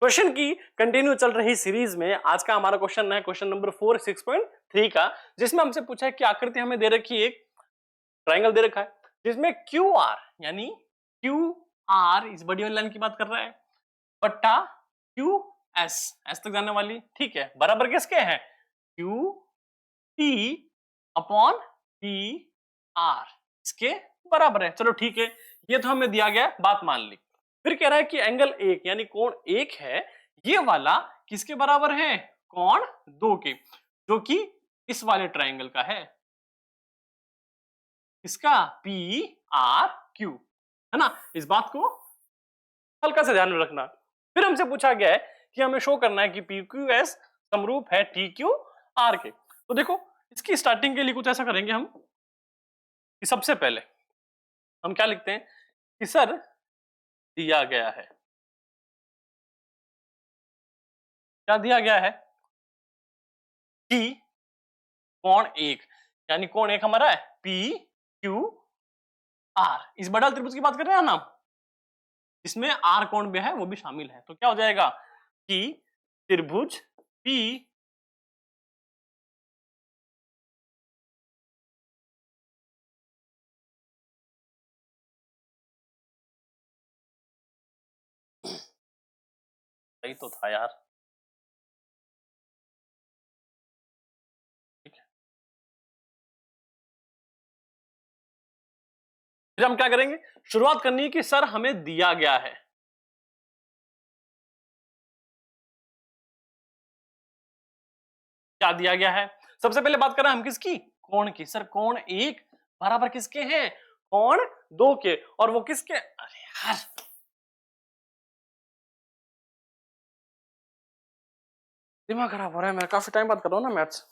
Question की continue चल रही सीरीज में आज का हमारा क्वेश्चन है क्वेश्चन नंबर 4 6.3 का, जिसमें हमसे पूछा है कि आकृति हमें दे रखी है, एक ट्रायंगल दे रखा है जिसमें क्यू आर यानी क्यू आर इस बड़ी वाली लाइन की बात कर रहा है बट्टा क्यू एस एस तक जाने वाली, ठीक है, बराबर किसके है Q T upon P R, इसके बराबर है। चलो ठीक है, ये तो हमें दिया गया, बात मान ली। फिर कह रहा है कि एंगल एक यानी कोण एक है, ये वाला किसके बराबर है कोण दो के, जो कि इस वाले ट्रायंगल का है, इसका पी आर क्यू, है ना। इस बात को हल्का सा ध्यान में रखना। फिर हमसे पूछा गया है कि हमें शो करना है कि पी क्यू एस समरूप है टी क्यू आर के। तो देखो इसकी स्टार्टिंग के लिए कुछ ऐसा करेंगे हम कि सबसे पहले हम क्या लिखते हैं कि सर दिया गया है, क्या दिया गया है कि कोण एक यानी कोण एक हमारा है पी क्यू आर, इस बड़ा त्रिभुज की बात कर रहे हैं ना, इसमें आर कोण भी है वो भी शामिल है। तो क्या हो जाएगा कि त्रिभुज पी सही तो था यार, ठीक है। फिर हम क्या करेंगे, शुरुआत करनी है कि सर हमें दिया गया है, क्या दिया गया है। सबसे पहले बात कर रहे हैं हम किसकी, कोण की। सर कोण एक बराबर किसके हैं कोण दो के, और वो किसके, अरे यार दिमाग खराब हो रहा है, मैं काफी टाइम बाद कर रहा हूं ना मैथ्स।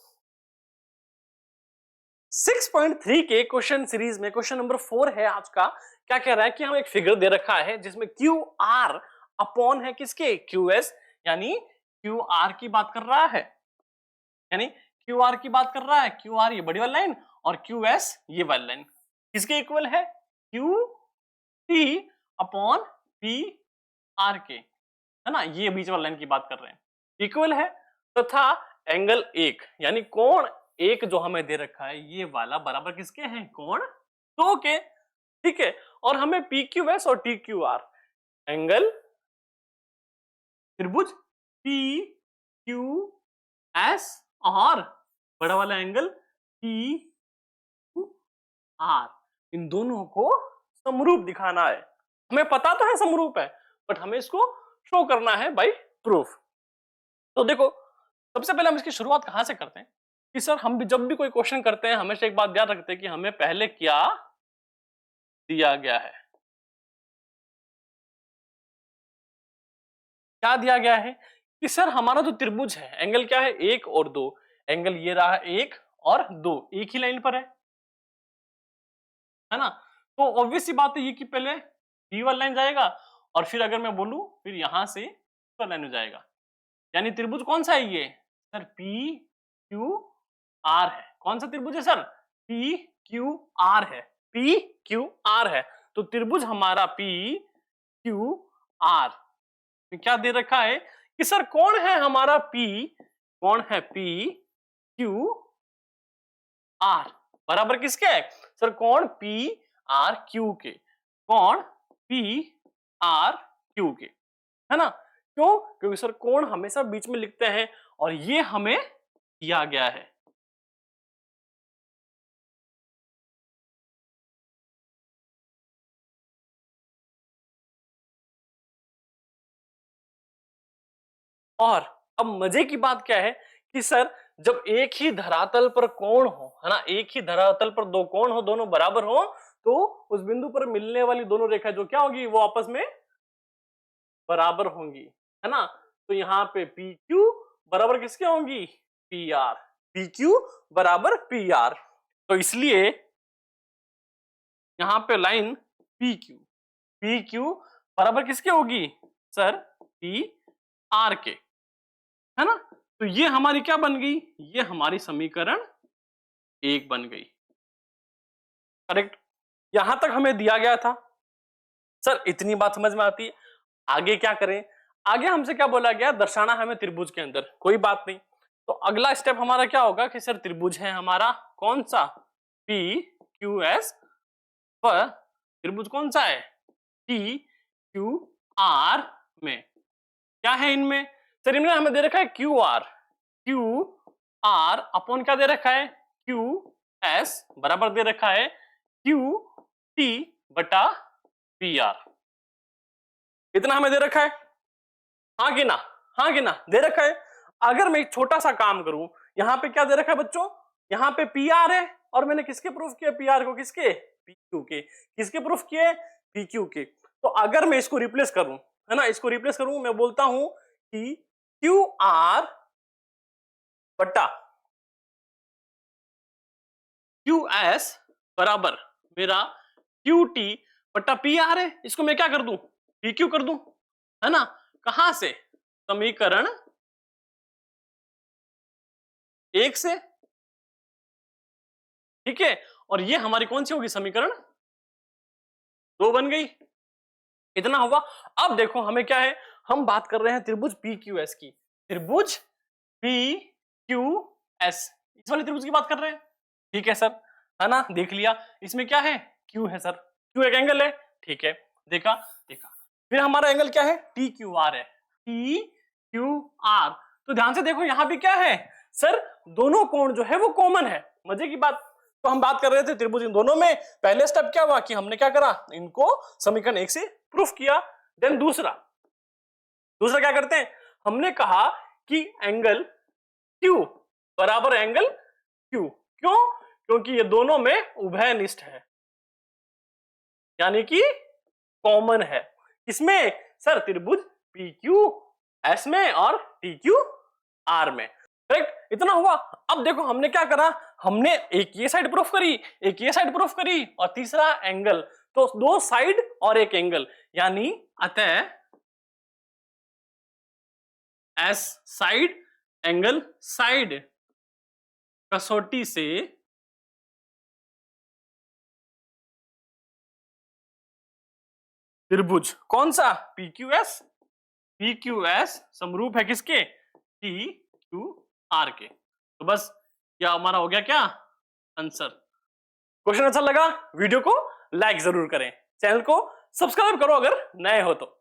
6.3 के क्वेश्चन सीरीज में क्वेश्चन नंबर 4 है आज का। क्या कह रहा है कि हमें एक फिगर दे रखा है जिसमें क्यू आर अपॉन है किसके क्यू एस, यानी क्यू आर की बात कर रहा है, यानी क्यू आर की बात कर रहा है, क्यू आर ये बड़ी वाली लाइन और क्यू एस ये वाली लाइन किसके इक्वल है Q T upon P R के, है ना, ये बीच वाली लाइन की बात कर रहे हैं, इक्वल है तथा एंगल एक यानी कोण एक जो हमें दे रखा है ये वाला बराबर किसके हैं कोण दो के, ठीक है। और हमें पी क्यू एस और टी क्यू आर एंगल त्रिभुज पी क्यू एस और बड़ा वाला एंगल पी क्यू आर, इन दोनों को समरूप दिखाना है। हमें पता तो है समरूप है, बट हमें इसको शो करना है बाय प्रूफ। तो देखो सबसे पहले हम इसकी शुरुआत कहां से करते हैं कि सर हम भी जब भी कोई क्वेश्चन करते हैं हमेशा एक बात याद रखते हैं कि हमें पहले क्या दिया गया है, क्या दिया गया है कि सर हमारा जो त्रिभुज है एंगल क्या है एक और दो, एंगल ये रहा एक और दो, एक ही लाइन पर है ना। तो ऑब्वियस सी बात है ये कि पहले पी वाला लाइन जाएगा और फिर अगर मैं बोलूं फिर यहां से लाइन हो जाएगा, यानी त्रिभुज कौन सा है ये सर पी क्यू आर है। कौन सा त्रिभुज है सर पी क्यू आर है, पी क्यू आर है। तो त्रिभुज हमारा पी क्यू आर क्या दे रखा है कि सर कौन है हमारा पी, कौन है पी क्यू आर बराबर किसके है सर कौन पी आर क्यू के, कौन पी आर क्यू के, है ना। क्यों, क्योंकि सर कोण हमेशा बीच में लिखते हैं और ये हमें दिया गया है। और अब मजे की बात क्या है कि सर जब एक ही धरातल पर कोण हो, है ना, एक ही धरातल पर दो कोण हो, दोनों बराबर हो, तो उस बिंदु पर मिलने वाली दोनों रेखा जो क्या होगी वो आपस में बराबर होंगी, है ना। तो यहाँ पे पी क्यू बराबर किसके होंगी पी आर, पी क्यू बराबर पी आर। तो इसलिए यहाँ पे लाइन पी क्यू बराबर किसके होगी सर पी आर के, है ना। तो ये हमारी क्या बन गई, ये हमारी समीकरण एक बन गई, करेक्ट। यहां तक हमें दिया गया था, सर इतनी बात समझ में आती है। आगे क्या करें, आगे हमसे क्या बोला गया, दर्शाना हमें त्रिभुज के अंदर, कोई बात नहीं। तो अगला स्टेप हमारा क्या होगा कि सर त्रिभुज है हमारा कौन सा, पी क्यू एस, पर त्रिभुज कौन सा है, टी क्यू आर में। क्या है इनमें, सर इनमें हमें दे रखा है क्यू आर अपॉन क्या दे रखा है, क्यू एस बराबर दे रखा है क्यू टी बटा पी आर। इतना हमें दे रखा है, हाँ कि ना, हाँ कि ना, दे रखा है। अगर मैं एक छोटा सा काम करूं, यहाँ पे क्या दे रखा है बच्चों, यहाँ पे पी आर है, और मैंने किसके प्रूफ किया पी आर को, किसके, पी क्यू के। किसके प्रूफ किए, पी क्यू के। तो अगर मैं इसको रिप्लेस करूं, है ना, इसको रिप्लेस करूं, मैं बोलता हूं कि क्यू आर बटा क्यू एस बराबर मेरा क्यू टी बटा पी आर है। इसको मैं क्या कर दूं, पी क्यू कर दूं, है ना। कहां से, समीकरण 1 से, ठीक है। और ये हमारी कौन सी होगी, समीकरण 2 बन गई। इतना होगा। अब देखो हमें क्या है, हम बात कर रहे हैं त्रिभुज पी क्यू एस की, त्रिभुज पी क्यू एस, इस वाले त्रिभुज की बात कर रहे हैं, ठीक है सर, है ना। देख लिया, इसमें क्या है, क्यू है सर, क्यू एक एंगल है, ठीक है, देखा देखा। फिर हमारा एंगल क्या है, टी क्यू आर है, टी क्यू आर। तो ध्यान से देखो यहाँ भी क्या है सर, दोनों कोण जो है वो कॉमन है, मजे की बात। तो हम बात कर रहे थे त्रिभुज इन दोनों में, पहले स्टेप क्या हुआ कि हमने क्या करा, इनको समीकरण 1 से प्रूफ किया। देन दूसरा क्या करते हैं, हमने कहा कि एंगल Q बराबर एंगल Q, क्यों, क्योंकि ये दोनों में उभयनिष्ठ है, यानी कि कॉमन है। किसमें सर, त्रिभुज PQS में और TQR में, करेक्ट। इतना हुआ। अब देखो हमने क्या करा, हमने एक ये साइड प्रूफ करी, एक ये साइड प्रूफ करी, और तीसरा एंगल, तो 2 साइड और एक एंगल, यानी अतः एस साइड एंगल साइड कसौटी से त्रिभुज कौन सा, PQS समरूप है किसके, TQR के। तो बस क्या हमारा हो गया, क्या आंसर। क्वेश्चन अच्छा लगा, वीडियो को लाइक जरूर करें, चैनल को सब्सक्राइब करो अगर नए हो तो।